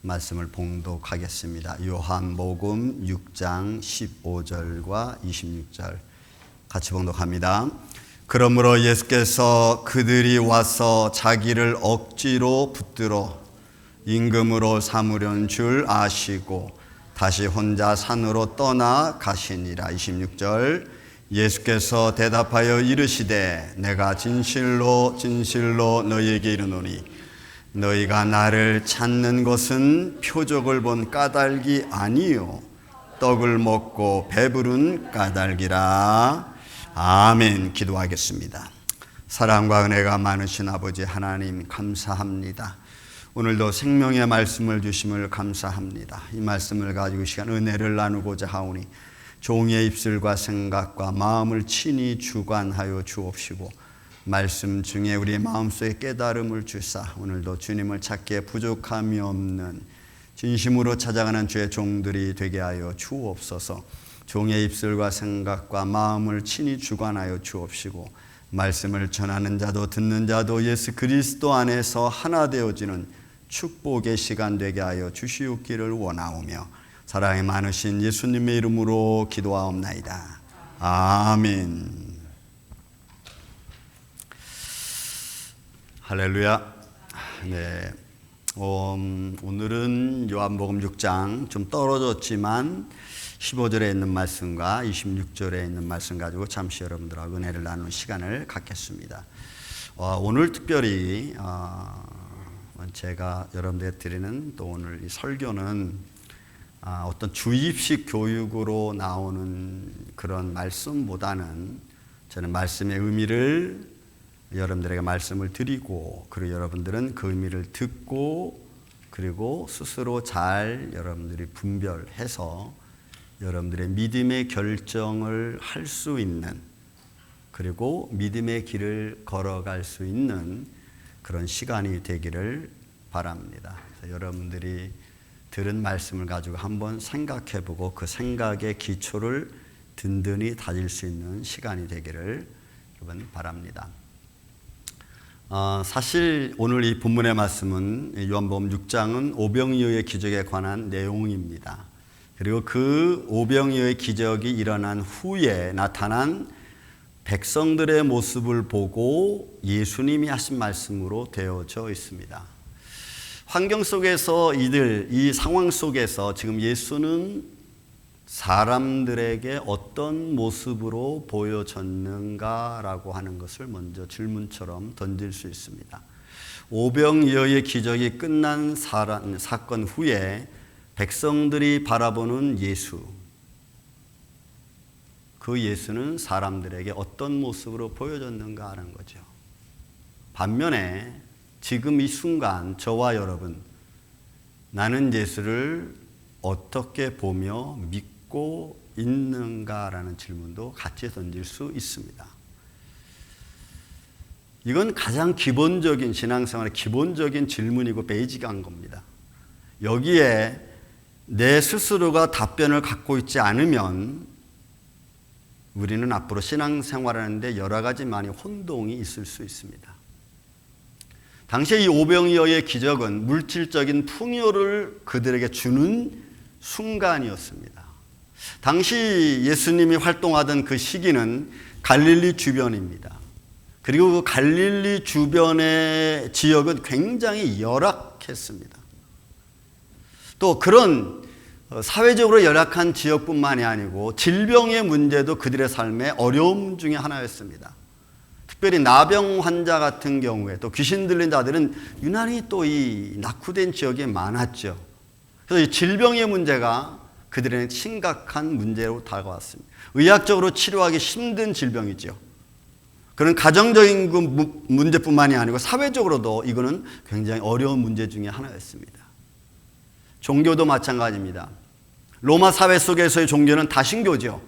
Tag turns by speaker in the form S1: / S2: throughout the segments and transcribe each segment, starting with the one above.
S1: 말씀을 봉독하겠습니다. 요한복음 6장 15절과 26절 같이 봉독합니다. 그러므로 예수께서 그들이 와서 자기를 억지로 붙들어 임금으로 삼으려는 줄 아시고 다시 혼자 산으로 떠나 가시니라. 26절 예수께서 대답하여 이르시되 내가 진실로 진실로 너희에게 이르노니 너희가 나를 찾는 것은 표적을 본 까닭이 아니요 떡을 먹고 배부른 까닭이라. 아멘. 기도하겠습니다. 사랑과 은혜가 많으신 아버지 하나님 감사합니다. 오늘도 생명의 말씀을 주심을 감사합니다. 이 말씀을 가지고 시간 은혜를 나누고자 하오니 종의 입술과 생각과 마음을 친히 주관하여 주옵시고 말씀 중에 우리의 마음속에 깨달음을 주사 오늘도 주님을 찾기에 부족함이 없는 진심으로 찾아가는 주의 종들이 되게 하여 주옵소서. 종의 입술과 생각과 마음을 친히 주관하여 주옵시고 말씀을 전하는 자도 듣는 자도 예수 그리스도 안에서 하나 되어지는 축복의 시간 되게 하여 주시옵기를 원하오며 사랑이 많으신 예수님의 이름으로 기도하옵나이다. 아멘. 할렐루야. 네. 오늘은 요한복음 6장 좀 떨어졌지만 15절에 있는 말씀과 26절에 있는 말씀 가지고 잠시 여러분들하고 은혜를 나누는 시간을 갖겠습니다. 오늘 특별히 제가 여러분들에게 드리는 또 오늘 이 설교는 어떤 주입식 교육으로 나오는 그런 말씀보다는 저는 말씀의 의미를 여러분들에게 말씀을 드리고 그리고 여러분들은 그 의미를 듣고 그리고 스스로 잘 여러분들이 분별해서 여러분들의 믿음의 결정을 할 수 있는 그리고 믿음의 길을 걸어갈 수 있는 그런 시간이 되기를 바랍니다. 그래서 여러분들이 들은 말씀을 가지고 한번 생각해보고 그 생각의 기초를 든든히 다질 수 있는 시간이 되기를 여러분 바랍니다. 사실 오늘 이 본문의 말씀은 요한복음 6장은 오병이어의 기적에 관한 내용입니다. 그리고 그 오병이어의 기적이 일어난 후에 나타난 백성들의 모습을 보고 예수님이 하신 말씀으로 되어져 있습니다. 환경 속에서 이 상황 속에서 지금 예수는 사람들에게 어떤 모습으로 보여졌는가라고 하는 것을 먼저 질문처럼 던질 수 있습니다. 오병이어의 기적이 끝난 사건 후에 백성들이 바라보는 예수, 그 예수는 사람들에게 어떤 모습으로 보여졌는가 하는 거죠. 반면에 지금 이 순간 저와 여러분, 나는 예수를 어떻게 보며 믿고 있는가라는 질문도 같이 던질 수 있습니다. 이건 가장 기본적인 신앙생활의 기본적인 질문이고 베이직한 겁니다. 여기에 내 스스로가 답변을 갖고 있지 않으면 우리는 앞으로 신앙생활하는데 여러 가지 많이 혼동이 있을 수 있습니다. 당시에 이 오병이어의 기적은 물질적인 풍요를 그들에게 주는 순간이었습니다. 당시 예수님이 활동하던 그 시기는 갈릴리 주변입니다. 그리고 그 갈릴리 주변의 지역은 굉장히 열악했습니다. 또 그런 사회적으로 열악한 지역뿐만이 아니고 질병의 문제도 그들의 삶의 어려움 중에 하나였습니다. 특별히 나병 환자 같은 경우에 또 귀신 들린 자들은 유난히 또 이 낙후된 지역에 많았죠. 그래서 이 질병의 문제가 그들에게 심각한 문제로 다가왔습니다. 의학적으로 치료하기 힘든 질병이죠. 그런 가정적인 그 문제뿐만이 아니고 사회적으로도 이거는 굉장히 어려운 문제 중에 하나였습니다. 종교도 마찬가지입니다. 로마 사회 속에서의 종교는 다신교죠.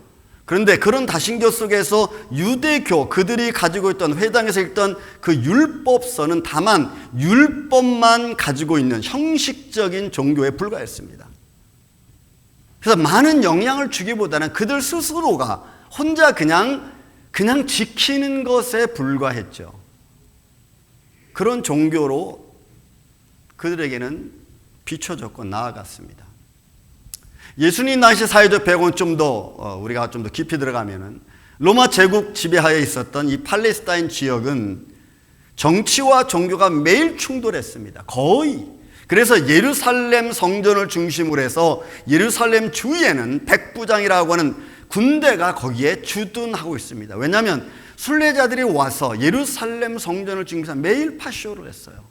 S1: 그런데 그런 다신교 속에서 유대교, 그들이 가지고 있던 회당에서 읽던 그 율법서는 다만 율법만 가지고 있는 형식적인 종교에 불과했습니다. 그래서 많은 영향을 주기보다는 그들 스스로가 혼자 그냥 지키는 것에 불과했죠. 그런 종교로 그들에게는 비춰졌고 나아갔습니다. 예수님 당시 사회적 배경은 좀 더 우리가 좀 더 깊이 들어가면은 로마 제국 지배하에 있었던 이 팔레스타인 지역은 정치와 종교가 매일 충돌했습니다. 거의. 그래서 예루살렘 성전을 중심으로 해서 예루살렘 주위에는 백부장이라고 하는 군대가 거기에 주둔하고 있습니다. 왜냐하면 순례자들이 와서 예루살렘 성전을 중심으로 매일 파쇼를 했어요.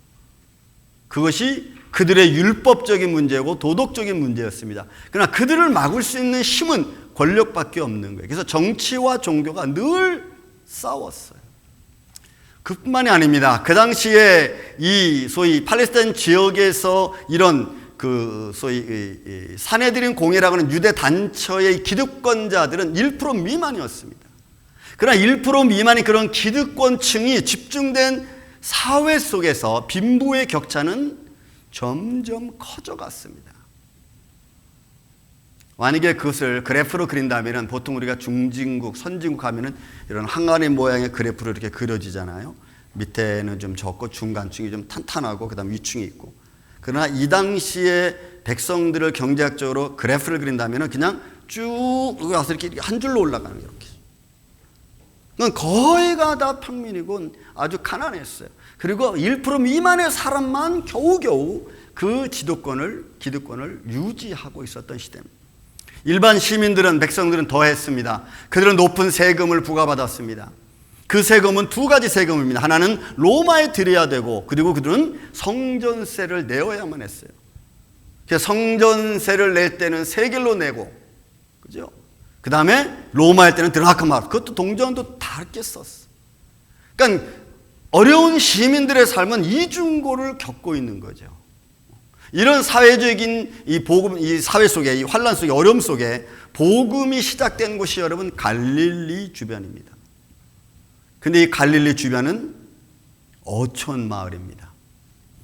S1: 그것이 그들의 율법적인 문제고 도덕적인 문제였습니다. 그러나 그들을 막을 수 있는 힘은 권력밖에 없는 거예요. 그래서 정치와 종교가 늘 싸웠어요. 그뿐만이 아닙니다. 그 당시에 이 소위 팔레스타인 지역에서 이런 그 소위 사내들인 공회라고 하는 유대 단체의 기득권자들은 1% 미만이었습니다. 그러나 1% 미만의 그런 기득권층이 집중된 사회 속에서 빈부의 격차는 점점 커져갔습니다. 만약에 그것을 그래프로 그린다면 보통 우리가 중진국, 선진국 하면은 이런 항아리 모양의 그래프로 이렇게 그려지잖아요. 밑에는 좀 적고 중간층이 좀 탄탄하고 그 다음 위층이 있고. 그러나 이 당시에 백성들을 경제학적으로 그래프를 그린다면 그냥 쭉 와서 이렇게 한 줄로 올라가는 거예요. 이렇게. 거의가 다 평민이고 아주 가난했어요. 그리고 1% 미만의 사람만 겨우겨우 그 기득권을 유지하고 있었던 시대입니다. 일반 시민들은, 백성들은 더 했습니다. 그들은 높은 세금을 부과받았습니다. 그 세금은 두 가지 세금입니다. 하나는 로마에 드려야 되고, 그리고 그들은 성전세를 내어야만 했어요. 그래서 성전세를 낼 때는 세겔로 내고, 그죠? 그 다음에 로마 할 때는 드라크마, 그것도 동전도 다르게 썼어. 그러니까 어려운 시민들의 삶은 이중고를 겪고 있는 거죠. 이런 사회적인 이 사회 속에, 이 환란 속에, 어려움 속에 복음이 시작된 곳이 여러분 갈릴리 주변입니다. 근데 이 갈릴리 주변은 어촌 마을입니다.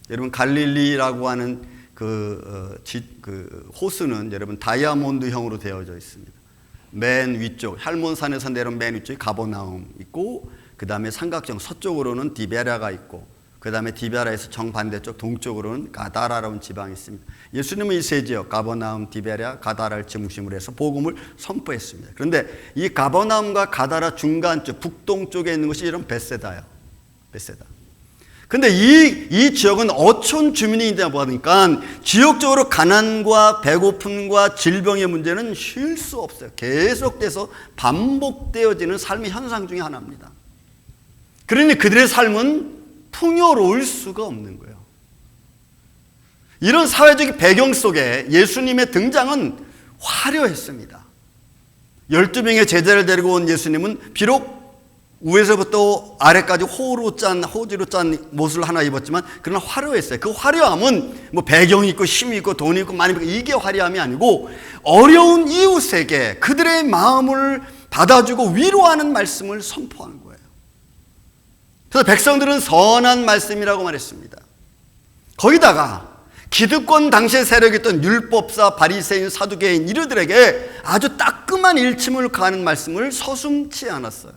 S1: 여러분 갈릴리라고 하는 그 호수는 여러분 다이아몬드형으로 되어져 있습니다. 맨 위쪽 할몬산에서 내려온 맨 위쪽에 가버나움 있고, 그 다음에 삼각형 서쪽으로는 디베라가 있고, 그 다음에 디베라에서 정반대쪽 동쪽으로는 가다라라는 지방이 있습니다. 예수님은 이 세 지역 가버나움, 디베라, 가다라를 중심으로 해서 복음을 선포했습니다. 그런데 이 가버나움과 가다라 중간쪽 북동쪽에 있는 것이 이런 베세다예요. 베세다. 근데 이 지역은 어촌 주민이다 보니까 지역적으로 가난과 배고픔과 질병의 문제는 쉴 수 없어요. 계속돼서 반복되어지는 삶의 현상 중에 하나입니다. 그러니 그들의 삶은 풍요로울 수가 없는 거예요. 이런 사회적 배경 속에 예수님의 등장은 화려했습니다. 12명의 제자를 데리고 온 예수님은 비록 위에서부터 아래까지 호지로 짠 옷을 하나 입었지만 그러나 화려했어요. 그 화려함은 뭐 배경이 있고 힘이 있고 돈이 있고 많이 있고 이게 화려함이 아니고 어려운 이웃에게 그들의 마음을 받아주고 위로하는 말씀을 선포하는 거예요. 그래서 백성들은 선한 말씀이라고 말했습니다. 거기다가 기득권 당시의 세력이었던 율법사, 바리새인, 사두개인 이들에게 아주 따끔한 일침을 가하는 말씀을 서슴지 않았어요.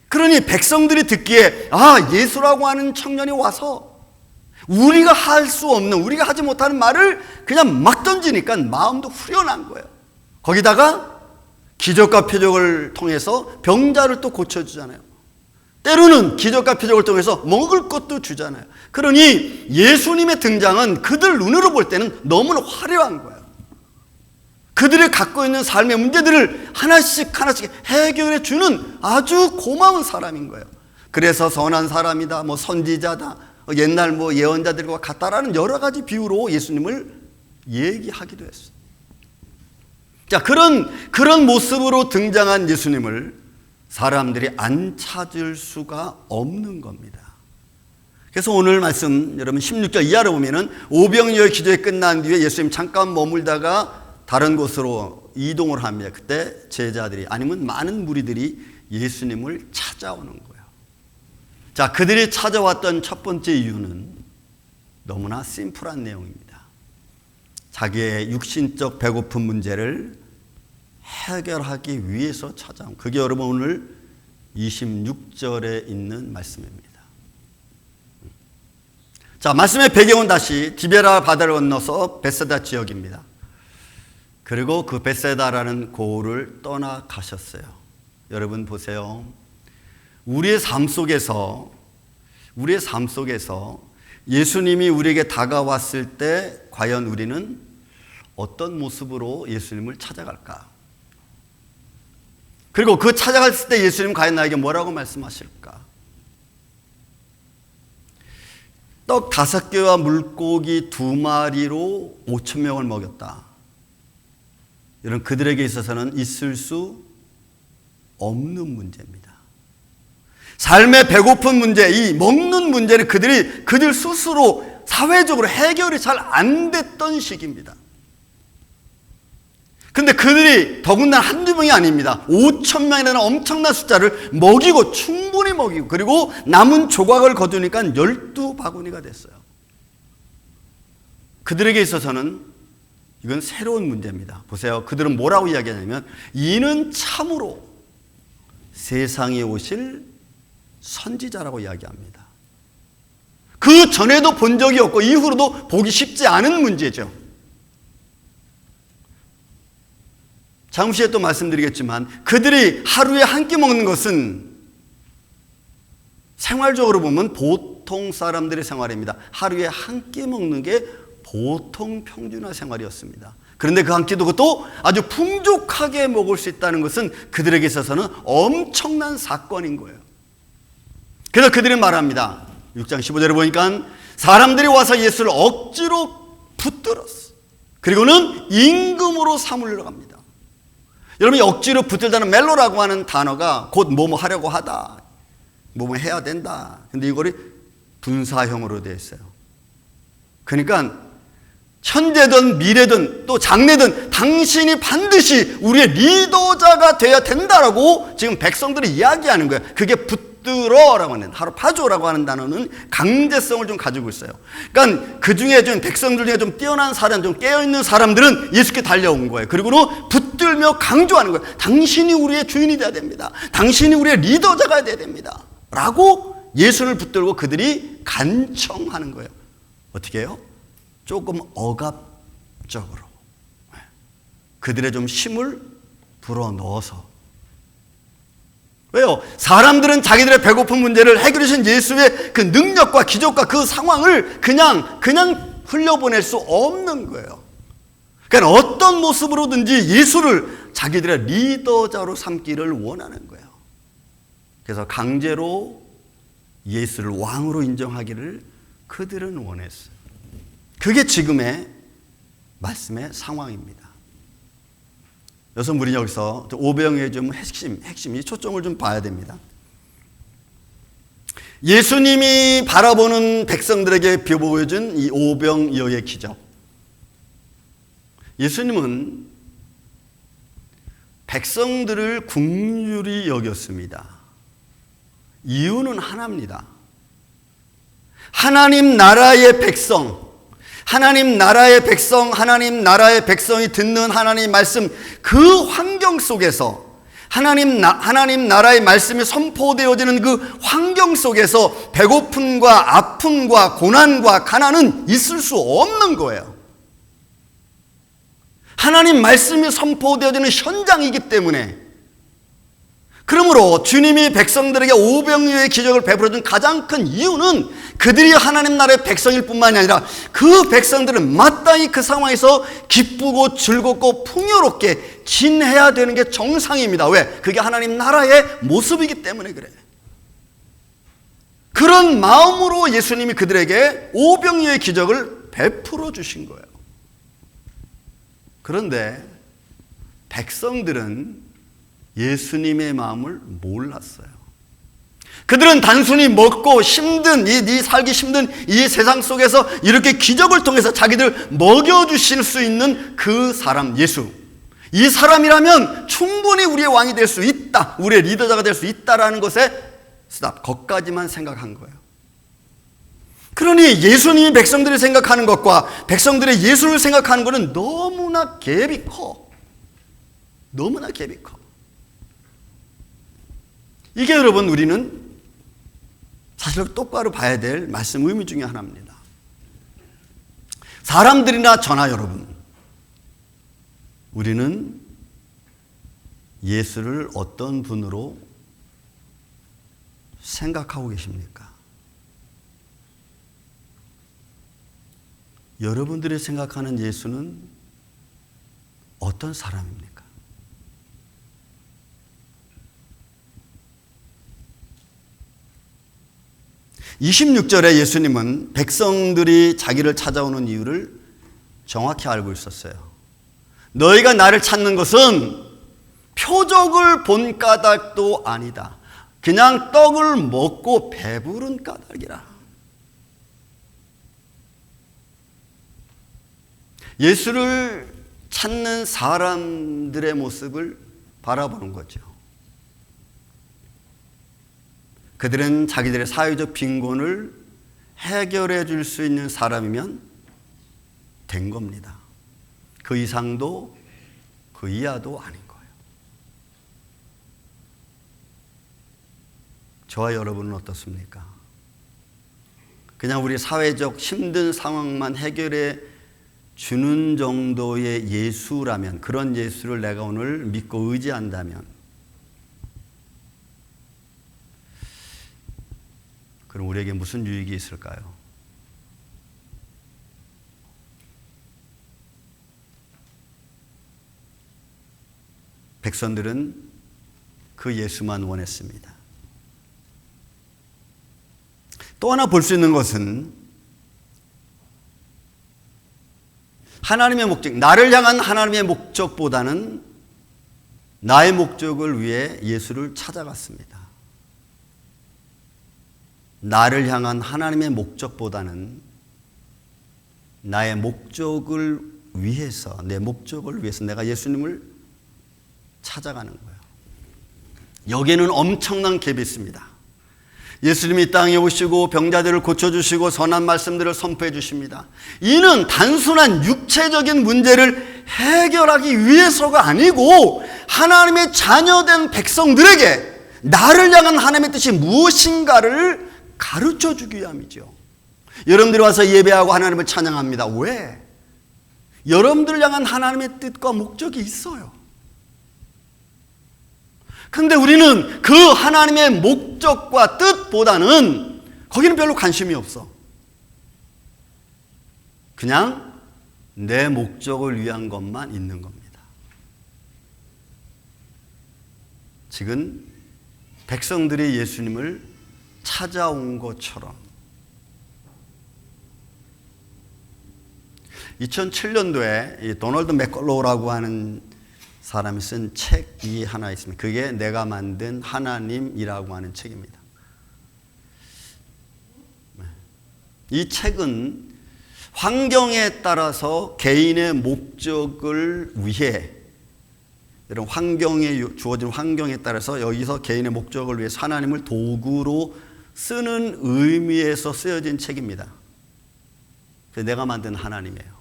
S1: 그러니 백성들이 듣기에 예수라고 하는 청년이 와서 우리가 할 수 없는, 우리가 하지 못하는 말을 그냥 막 던지니까 마음도 후련한 거예요. 거기다가 기적과 표적을 통해서 병자를 또 고쳐주잖아요. 때로는 기적과 표적을 통해서 먹을 것도 주잖아요. 그러니 예수님의 등장은 그들 눈으로 볼 때는 너무나 화려한 거예요. 그들이 갖고 있는 삶의 문제들을 하나씩 해결해 주는 아주 고마운 사람인 거예요. 그래서 선한 사람이다, 뭐 선지자다, 옛날 뭐 예언자들과 같다라는 여러 가지 비유로 예수님을 얘기하기도 했어요. 자, 그런 모습으로 등장한 예수님을 사람들이 안 찾을 수가 없는 겁니다. 그래서 오늘 말씀 여러분 16절 이하로 보면은 오병이어 기도회 끝난 뒤에 예수님 잠깐 머물다가 다른 곳으로 이동을 합니다. 그때 제자들이 아니면 많은 무리들이 예수님을 찾아오는 거예요. 자, 그들이 찾아왔던 첫 번째 이유는 너무나 심플한 내용입니다. 자기의 육신적 배고픈 문제를 해결하기 위해서 찾아온, 그게 여러분 오늘 26절에 있는 말씀입니다. 자, 말씀의 배경은 다시 디베라 바다를 건너서 베세다 지역입니다. 그리고 그 베세다라는 고을을 떠나가셨어요. 여러분 보세요. 우리의 삶 속에서 예수님이 우리에게 다가왔을 때 과연 우리는 어떤 모습으로 예수님을 찾아갈까? 그리고 그 찾아갔을 때 예수님 과연 나에게 뭐라고 말씀하실까? 떡 5개와 물고기 2마리로 5,000명을 먹였다. 이런 그들에게 있어서는 있을 수 없는 문제입니다. 삶의 배고픈 문제, 이 먹는 문제는 그들 스스로 사회적으로 해결이 잘 안 됐던 시기입니다. 근데 그들이 더군다나 한두 명이 아닙니다. 5,000명이라는 엄청난 숫자를 먹이고 충분히 먹이고 그리고 남은 조각을 거두니까 12바구니가 됐어요. 그들에게 있어서는 이건 새로운 문제입니다. 보세요. 그들은 뭐라고 이야기하냐면 이는 참으로 세상에 오실 선지자라고 이야기합니다. 그 전에도 본 적이 없고 이후로도 보기 쉽지 않은 문제죠. 잠시 후에 또 말씀드리겠지만 그들이 하루에 한 끼 먹는 것은 생활적으로 보면 보통 사람들의 생활입니다. 하루에 한 끼 먹는 게 보통 평균화 생활이었습니다. 그런데 그 한 끼도 그것도 아주 풍족하게 먹을 수 있다는 것은 그들에게 있어서는 엄청난 사건인 거예요. 그래서 그들이 말합니다. 6장 15절에 보니까 사람들이 와서 예수를 억지로 붙들었어. 그리고는 임금으로 삼으려고 합니다. 여러분이 억지로 붙들다는 멜로라고 하는 단어가 곧 뭐뭐 하려고 하다, 뭐뭐 해야 된다. 근데 이거를 분사형으로 되어 있어요. 그러니까 현재든 미래든 또 장래든 당신이 반드시 우리의 리더자가 되어야 된다라고 지금 백성들이 이야기하는 거예요. 그게 붙들어라고 하는, 하루파조라고 하는 단어는 강제성을 좀 가지고 있어요. 그러니까 그 중에 좀 백성들 중에 좀 뛰어난 사람, 좀 깨어있는 사람들은 예수께 달려온 거예요. 그리고는 붙들며 강조하는 거예요. 당신이 우리의 주인이 돼야 됩니다. 당신이 우리의 리더자가 돼야 됩니다. 라고 예수를 붙들고 그들이 간청하는 거예요. 어떻게 해요? 조금 억압적으로 그들의 좀 힘을 불어넣어서. 왜요? 사람들은 자기들의 배고픈 문제를 해결해 주신 예수의 그 능력과 기적과 그 상황을 그냥 흘려보낼 수 없는 거예요. 그러니까 어떤 모습으로든지 예수를 자기들의 리더자로 삼기를 원하는 거예요. 그래서 강제로 예수를 왕으로 인정하기를 그들은 원했어요. 그게 지금의 말씀의 상황입니다. 여기서 우리 여기서 오병이어의 좀 핵심, 이 초점을 좀 봐야 됩니다. 예수님이 바라보는 백성들에게 보여준 이 오병이어의 기적. 예수님은 백성들을 긍휼히 여겼습니다. 이유는 하나입니다. 하나님 나라의 백성, 하나님 나라의 백성이 듣는 하나님 말씀, 그 환경 속에서 하나님 나라의 말씀이 선포되어지는 그 환경 속에서 배고픔과 아픔과 고난과 가난은 있을 수 없는 거예요. 하나님 말씀이 선포되어지는 현장이기 때문에. 그러므로 주님이 백성들에게 오병이어의 기적을 베풀어준 가장 큰 이유는 그들이 하나님 나라의 백성일 뿐만이 아니라 그 백성들은 마땅히 그 상황에서 기쁘고 즐겁고 풍요롭게 지내야 되는 게 정상입니다. 왜? 그게 하나님 나라의 모습이기 때문에 그래. 그런 마음으로 예수님이 그들에게 오병이어의 기적을 베풀어 주신 거예요. 그런데 백성들은 예수님의 마음을 몰랐어요. 그들은 단순히 먹고 힘든 살기 힘든 이 세상 속에서 이렇게 기적을 통해서 자기들 먹여주실 수 있는 그 사람 예수, 이 사람이라면 충분히 우리의 왕이 될 수 있다, 우리의 리더자가 될 수 있다라는 것에 거기까지만 생각한 거예요. 그러니 예수님이 백성들이 생각하는 것과 백성들의 예수를 생각하는 것은 너무나 갭이 커. 너무나 갭이 커. 이게 여러분 우리는 사실 똑바로 봐야 될 말씀 의미 중에 하나입니다. 사람들이나 저나 여러분, 우리는 예수를 어떤 분으로 생각하고 계십니까? 여러분들이 생각하는 예수는 어떤 사람입니까? (26절에) 예수님은 백성들이 자기를 찾아오는 이유를 정확히 알고 있었어요. 너희가 나를 찾는 것은 표적을 본 까닭도 아니다. 그냥 떡을 먹고 배부른 까닭이라. 예수를 찾는 사람들의 모습을 바라보는 거죠. 그들은 자기들의 사회적 빈곤을 해결해 줄 수 있는 사람이면 된 겁니다. 그 이상도 그 이하도 아닌 거예요. 저와 여러분은 어떻습니까? 그냥 우리 사회적 힘든 상황만 해결해 주는 정도의 예수라면, 그런 예수를 내가 오늘 믿고 의지한다면, 그럼 우리에게 무슨 유익이 있을까요? 백성들은 그 예수만 원했습니다. 또 하나 볼 수 있는 것은 하나님의 목적, 나를 향한 하나님의 목적보다는 나의 목적을 위해 예수를 찾아갔습니다. 나를 향한 하나님의 목적보다는 나의 목적을 위해서, 내 목적을 위해서 내가 예수님을 찾아가는 거예요. 여기에는 엄청난 갭이 있습니다. 예수님이 이 땅에 오시고 병자들을 고쳐주시고 선한 말씀들을 선포해 주십니다. 이는 단순한 육체적인 문제를 해결하기 위해서가 아니고 하나님의 자녀된 백성들에게 나를 향한 하나님의 뜻이 무엇인가를 가르쳐 주기 위함이죠. 여러분들이 와서 예배하고 하나님을 찬양합니다. 왜? 여러분들을 향한 하나님의 뜻과 목적이 있어요. 그런데 우리는 그 하나님의 목적과 뜻보다는 거기는 별로 관심이 없어. 그냥 내 목적을 위한 것만 있는 겁니다. 지금 백성들이 예수님을 찾아온 것처럼 2007년도에 도널드 맥컬로우라고 하는 사람이 쓴 책이 하나 있습니다. 그게 내가 만든 하나님이라고 하는 책입니다. 이 책은 환경에 따라서 개인의 목적을 위해, 이런 환경에 주어진 환경에 따라서 여기서 개인의 목적을 위해 하나님을 도구로 쓰는 의미에서 쓰여진 책입니다. 그래서 내가 만든 하나님이에요.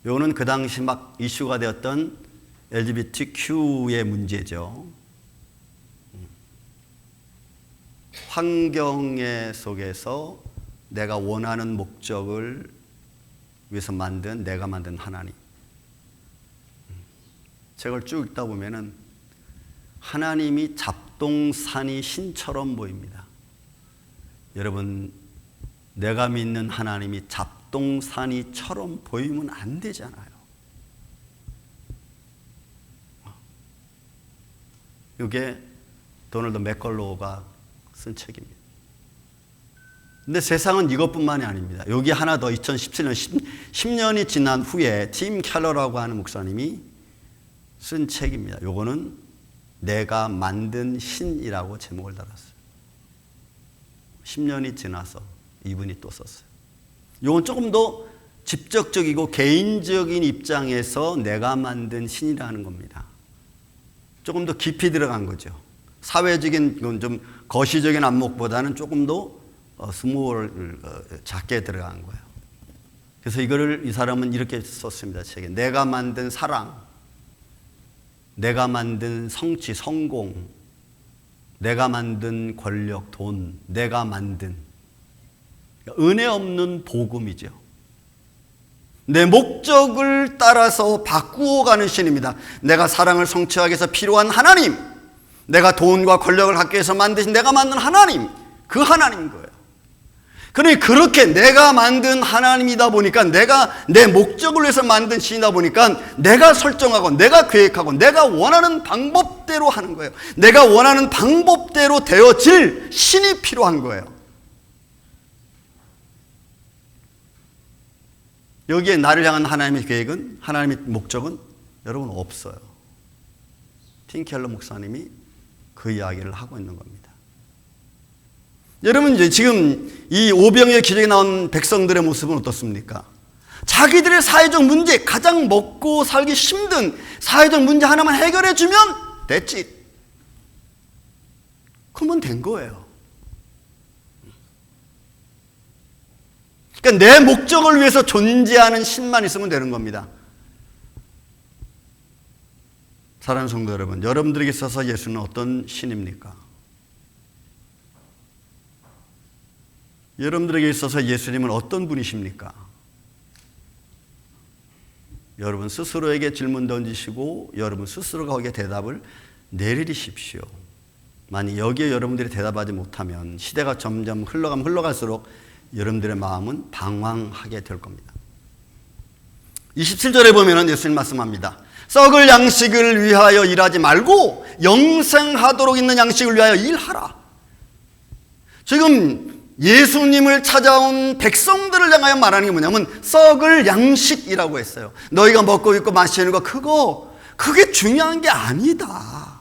S1: 이거는 그 당시 막 이슈가 되었던 LGBTQ의 문제죠. 환경의 속에서 내가 원하는 목적을 위해서 만든, 내가 만든 하나님. 책을 쭉 읽다 보면은 하나님이 잡동사니 신처럼 보입니다. 여러분, 내가 믿는 하나님이 잡동사니처럼 보이면 안 되잖아요. 이게 도널드 맥컬로우가 쓴 책입니다. 근데 세상은 이것뿐만이 아닙니다. 여기 하나 더 2017년 10년이 지난 후에 팀 켈러라고 하는 목사님이 쓴 책입니다. 요거는 내가 만든 신이라고 제목을 달았어요. 10년이 지나서 이분이 또 썼어요. 요건 조금 더 직접적이고 개인적인 입장에서 내가 만든 신이라는 겁니다. 조금 더 깊이 들어간 거죠. 사회적인 좀 거시적인 안목보다는 조금 더 작게 들어간 거예요. 그래서 이거를 이 사람은 이렇게 썼습니다. 책에 내가 만든 사랑, 내가 만든 성취, 성공, 내가 만든 권력, 돈, 내가 만든 은혜 없는 복음이죠. 내 목적을 따라서 바꾸어가는 신입니다. 내가 사랑을 성취하기 위해서 필요한 하나님, 내가 돈과 권력을 갖기 위해서 만드신 내가 만든 하나님, 그 하나님인 거예요. 그러니 그렇게 내가 만든 하나님이다 보니까, 내가 내 목적을 위해서 만든 신이다 보니까 내가 설정하고 내가 계획하고 내가 원하는 방법대로 하는 거예요. 내가 원하는 방법대로 되어질 신이 필요한 거예요. 여기에 나를 향한 하나님의 계획은, 하나님의 목적은 여러분 없어요. 팀 켈러 목사님이 그 이야기를 하고 있는 겁니다. 여러분, 이제 지금 이 오병이의 기적에 나온 백성들의 모습은 어떻습니까? 자기들의 사회적 문제, 가장 먹고 살기 힘든 사회적 문제 하나만 해결해 주면 됐지. 그러면 된 거예요. 그러니까 내 목적을 위해서 존재하는 신만 있으면 되는 겁니다. 사랑하는 성도 여러분, 여러분들에게 있어서 예수는 어떤 신입니까? 여러분들에게 있어서 예수님은 어떤 분이십니까? 여러분 스스로에게 질문 던지시고 여러분 스스로가 거기에 대답을 내리십시오. 만약 여기에 여러분들이 대답하지 못하면 시대가 점점 흘러가면 흘러갈수록 여러분들의 마음은 방황하게 될 겁니다. 27절에 보면 예수님 말씀합니다. 썩을 양식을 위하여 일하지 말고 영생하도록 있는 양식을 위하여 일하라. 지금 예수님을 찾아온 백성들을 향하여 말하는 게 뭐냐면 썩을 양식이라고 했어요. 너희가 먹고 입고 마시는 거 그게 중요한 게 아니다.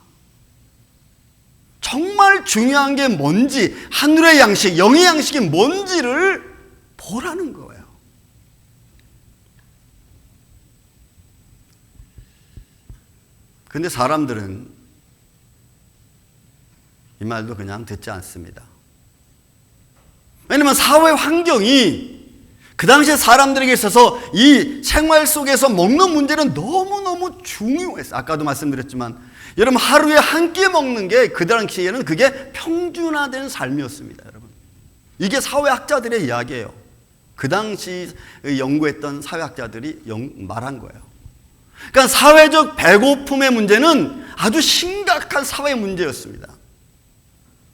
S1: 정말 중요한 게 뭔지, 하늘의 양식, 영의 양식이 뭔지를 보라는 거예요. 근데 사람들은 이 말도 그냥 듣지 않습니다. 왜냐하면 사회 환경이 그 당시에 사람들에게 있어서 이 생활 속에서 먹는 문제는 너무너무 중요했어요. 아까도 말씀드렸지만 여러분 하루에 한 끼 먹는 게 그 당시에는 그게 평준화된 삶이었습니다. 여러분 이게 사회학자들의 이야기예요. 그 당시 연구했던 사회학자들이 말한 거예요. 그러니까 사회적 배고픔의 문제는 아주 심각한 사회 문제였습니다.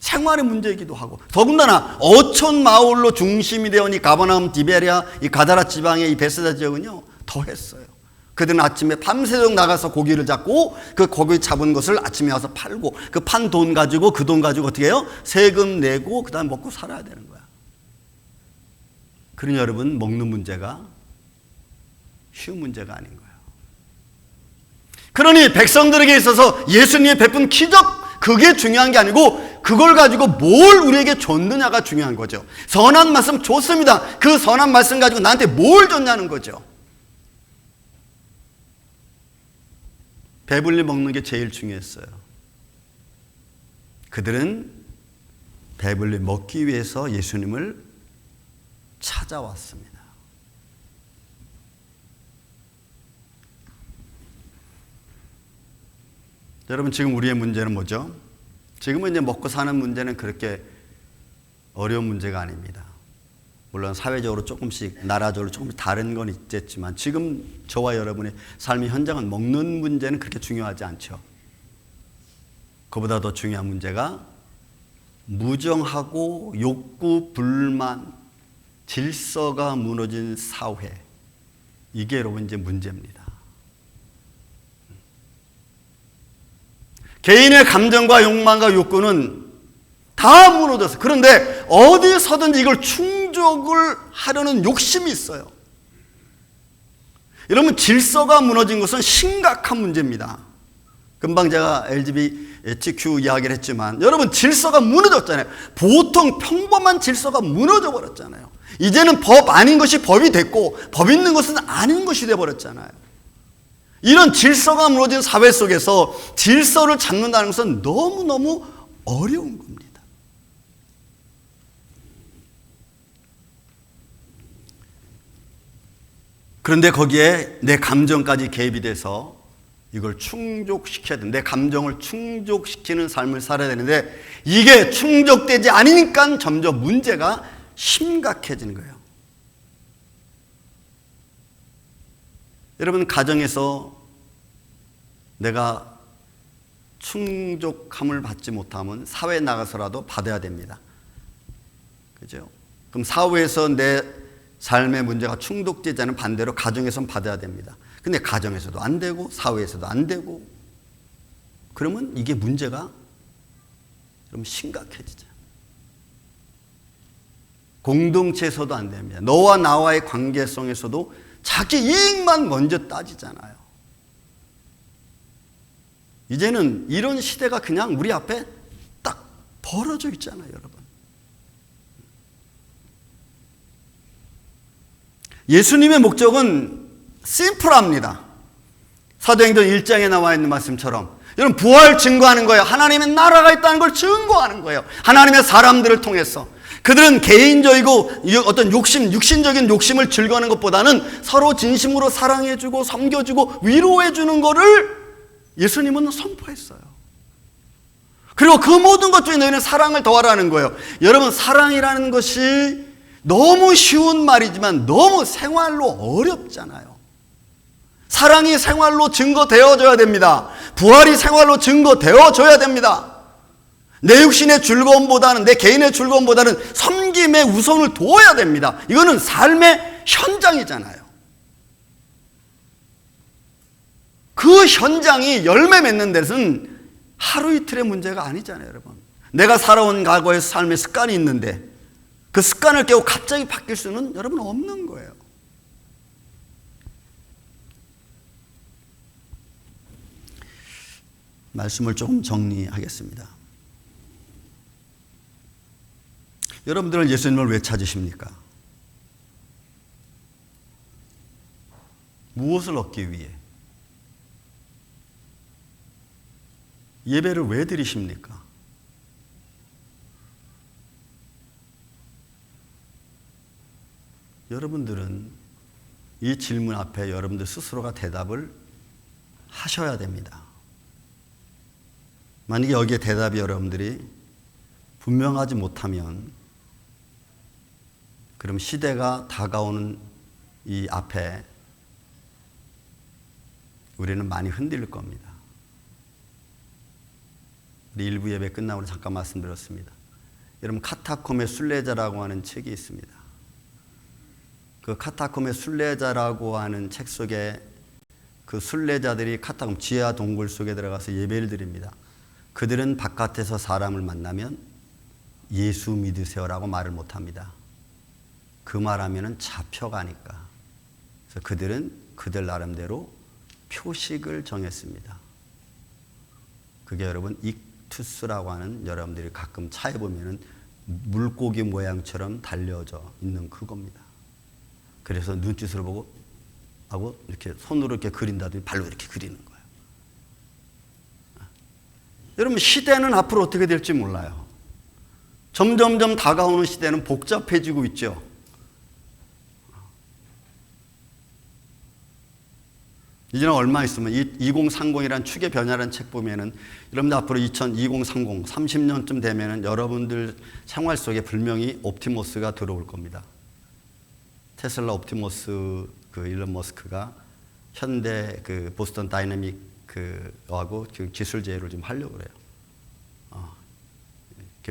S1: 생활의 문제이기도 하고 더군다나 어촌 마을로 중심이 되어 이 가버나움 디베리아 이 가다라 지방의 이 베세다 지역은요 더했어요. 그들은 아침에 밤새도록 나가서 고기를 잡고 그 고기 잡은 것을 아침에 와서 팔고 그 판 돈 가지고 그 돈 가지고 어떻게 해요? 세금 내고 그 다음에 먹고 살아야 되는 거야. 그러니 여러분 먹는 문제가 쉬운 문제가 아닌 거예요. 그러니 백성들에게 있어서 예수님이 베푼 기적 그게 중요한 게 아니고 그걸 가지고 뭘 우리에게 줬느냐가 중요한 거죠. 선한 말씀 좋습니다. 그 선한 말씀 가지고 나한테 뭘 줬냐는 거죠. 배불리 먹는 게 제일 중요했어요. 그들은 배불리 먹기 위해서 예수님을 찾아왔습니다. 여러분 지금 우리의 문제는 뭐죠? 지금은 이제 먹고 사는 문제는 그렇게 어려운 문제가 아닙니다. 물론 사회적으로 조금씩 나라적으로 조금씩 다른 건 있겠지만 지금 저와 여러분의 삶의 현장은 먹는 문제는 그렇게 중요하지 않죠. 그보다 더 중요한 문제가 무정하고 욕구, 불만, 질서가 무너진 사회 이게 여러분 이제 문제입니다. 개인의 감정과 욕망과 욕구는 다 무너졌어요. 그런데 어디서든지 이걸 충족을 하려는 욕심이 있어요. 여러분 질서가 무너진 것은 심각한 문제입니다. 금방 제가 LGBTQ 이야기를 했지만 여러분 질서가 무너졌잖아요. 보통 평범한 질서가 무너져 버렸잖아요. 이제는 법 아닌 것이 법이 됐고 법 있는 것은 아닌 것이 되어버렸잖아요. 이런 질서가 무너진 사회 속에서 질서를 잡는다는 것은 너무너무 어려운 겁니다. 그런데 거기에 내 감정까지 개입이 돼서 이걸 충족시켜야 돼. 내 감정을 충족시키는 삶을 살아야 되는데 이게 충족되지 않으니까 점점 문제가 심각해지는 거예요. 여러분, 가정에서 내가 충족함을 받지 못하면 사회에 나가서라도 받아야 됩니다. 그죠? 그럼 사회에서 내 삶의 문제가 충족되지 않은 반대로 가정에서는 받아야 됩니다. 근데 가정에서도 안 되고 사회에서도 안 되고 그러면 이게 문제가 좀 심각해지죠. 공동체에서도 안 됩니다. 너와 나와의 관계성에서도 자기 이익만 먼저 따지잖아요. 이제는 이런 시대가 그냥 우리 앞에 딱 벌어져 있잖아요, 여러분. 예수님의 목적은 심플합니다. 사도행전 1장에 나와 있는 말씀처럼 여러분, 부활 증거하는 거예요. 하나님의 나라가 있다는 걸 증거하는 거예요. 하나님의 사람들을 통해서. 그들은 개인적이고 어떤 육신적인 욕심을 즐거워하는 것보다는 서로 진심으로 사랑해주고 섬겨주고 위로해주는 것을 예수님은 선포했어요. 그리고 그 모든 것 중에 너희는 사랑을 더하라는 거예요. 여러분, 사랑이라는 것이 너무 쉬운 말이지만 너무 생활로 어렵잖아요. 사랑이 생활로 증거되어져야 됩니다. 부활이 생활로 증거되어져야 됩니다. 내 육신의 즐거움보다는, 내 개인의 즐거움보다는 섬김에 우선을 둬야 됩니다. 이거는 삶의 현장이잖아요. 그 현장이 열매 맺는 데는 하루 이틀의 문제가 아니잖아요, 여러분. 내가 살아온 과거의 삶의 습관이 있는데 그 습관을 깨고 갑자기 바뀔 수는 여러분 없는 거예요. 말씀을 조금 정리하겠습니다. 여러분들은 예수님을 왜 찾으십니까? 무엇을 얻기 위해? 예배를 왜 드리십니까? 여러분들은 이 질문 앞에 여러분들 스스로가 대답을 하셔야 됩니다. 만약에 여기에 대답이 여러분들이 분명하지 못하면 그럼 시대가 다가오는 이 앞에 우리는 많이 흔들릴 겁니다. 우리 일부 예배 끝나고 잠깐 말씀드렸습니다. 여러분, 카타콤의 순례자라고 하는 책이 있습니다. 그 카타콤의 순례자라고 하는 책 속에 그 순례자들이 카타콤 지하 동굴 속에 들어가서 예배를 드립니다. 그들은 바깥에서 사람을 만나면 예수 믿으세요라고 말을 못합니다. 그 말하면 잡혀가니까. 그래서 그들은 그들 나름대로 표식을 정했습니다. 그게 여러분 익투스라고 하는, 여러분들이 가끔 차에 보면은 물고기 모양처럼 달려져 있는 그겁니다. 그래서 눈짓을 보고 하고 이렇게 손으로 이렇게 그린다더니 발로 이렇게 그리는 거예요. 여러분, 시대는 앞으로 어떻게 될지 몰라요. 점점점 다가오는 시대는 복잡해지고 있죠. 이제는 얼마 있으면 2030이라는 축의 변화라는 책 보면은 여러분들 앞으로 2030, 30년쯤 되면은 여러분들 생활 속에 분명히 옵티머스가 들어올 겁니다. 테슬라 옵티머스 그 일론 머스크가 현대 그 보스턴 다이내믹 그하고 그 기술 제휴를 좀 하려고 그래요.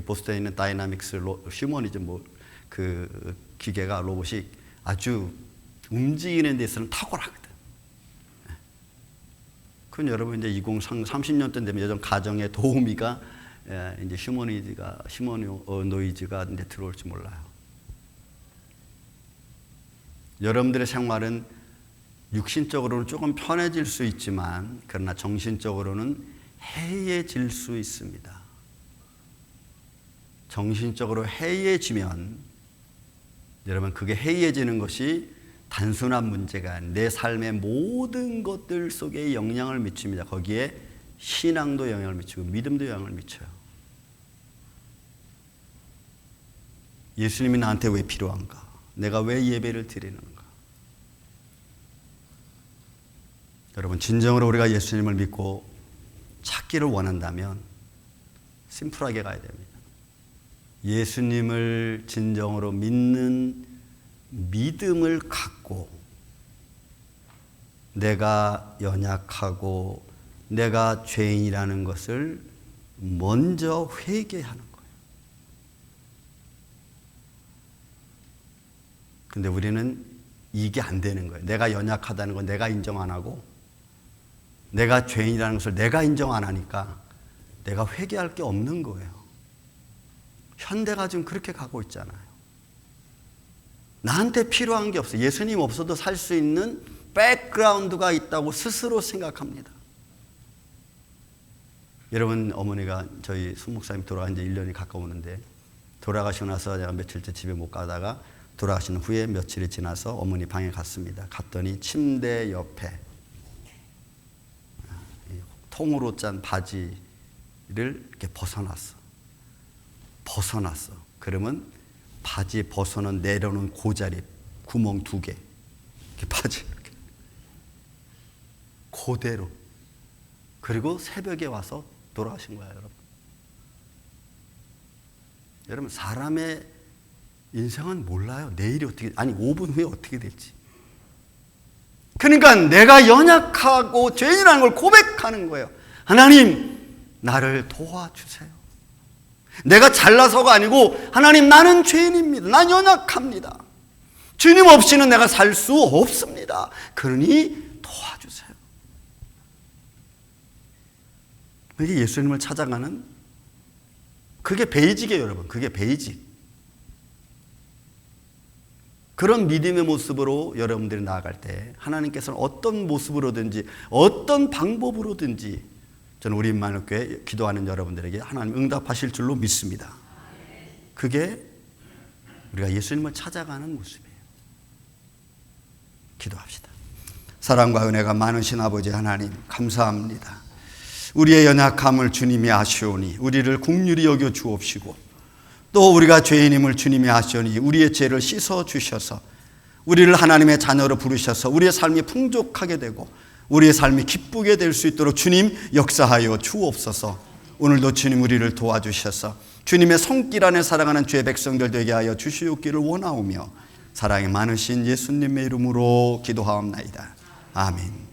S1: 보스턴에 있는 다이나믹스 휴머니즘 그 기계가 로봇이 아주 움직이는 데서는 탁월하거든. 그건 여러분 이제 2030년대 되면 예전 가정의 도우미가 이제 휴머노이즈가 이제 들어올지 몰라요. 여러분들의 생활은 육신적으로는 조금 편해질 수 있지만 그러나 정신적으로는 해이해질 수 있습니다. 정신적으로 해이해지면 여러분 그게 해이해지는 것이 단순한 문제가 아닌 내 삶의 모든 것들 속에 영향을 미칩니다. 거기에 신앙도 영향을 미치고 믿음도 영향을 미쳐요. 예수님이 나한테 왜 필요한가? 내가 왜 예배를 드리는가? 여러분, 진정으로 우리가 예수님을 믿고 찾기를 원한다면 심플하게 가야 됩니다. 예수님을 진정으로 믿는 믿음을 갖고 내가 연약하고 내가 죄인이라는 것을 먼저 회개하는 거예요. 근데 우리는 이게 안 되는 거예요. 내가 연약하다는 건 내가 인정 안 하고 내가 죄인이라는 것을 내가 인정 안 하니까 내가 회개할 게 없는 거예요. 현대가 지금 그렇게 가고 있잖아요. 나한테 필요한 게 없어요. 예수님 없어도 살 수 있는 백그라운드가 있다고 스스로 생각합니다. 여러분, 어머니가 저희 손목사님 돌아간 지 1년이 가까우는데 돌아가시고 나서 제가 며칠째 집에 못 가다가 돌아가신 후에 며칠이 지나서 어머니 방에 갔습니다. 갔더니 침대 옆에 통으로 짠 바지를 이렇게 벗어놨어. 그러면 바지 벗어는 내려놓은 고자리 구멍 2개 이렇게 바지 이렇게 그대로. 그리고 새벽에 와서 돌아가신 거예요, 여러분. 여러분, 사람의 인생은 몰라요. 내일이 어떻게, 아니 5분 후에 어떻게 될지. 그러니까 내가 연약하고 죄인이라는 걸 고백하는 거예요. 하나님, 나를 도와주세요. 내가 잘나서가 아니고 하나님, 나는 죄인입니다. 난 연약합니다. 주님 없이는 내가 살 수 없습니다. 그러니 도와주세요. 이게 예수님을 찾아가는, 그게 베이직이에요, 여러분. 그게 베이직. 그런 믿음의 모습으로 여러분들이 나아갈 때 하나님께서는 어떤 모습으로든지 어떤 방법으로든지 저는 우리 임마누엘교회 기도하는 여러분들에게 하나님 응답하실 줄로 믿습니다. 그게 우리가 예수님을 찾아가는 모습이에요. 기도합시다. 사랑과 은혜가 많으신 아버지 하나님, 감사합니다. 우리의 연약함을 주님이 아시오니 우리를 긍휼히 여겨 주옵시고, 또 우리가 죄인임을 주님이 아시오니 우리의 죄를 씻어 주셔서 우리를 하나님의 자녀로 부르셔서 우리의 삶이 풍족하게 되고 우리의 삶이 기쁘게 될 수 있도록 주님 역사하여 주옵소서. 오늘도 주님 우리를 도와주셔서 주님의 손길 안에 살아가는 주의 백성들 되게 하여 주시옵기를 원하오며 사랑이 많으신 예수님의 이름으로 기도하옵나이다. 아멘.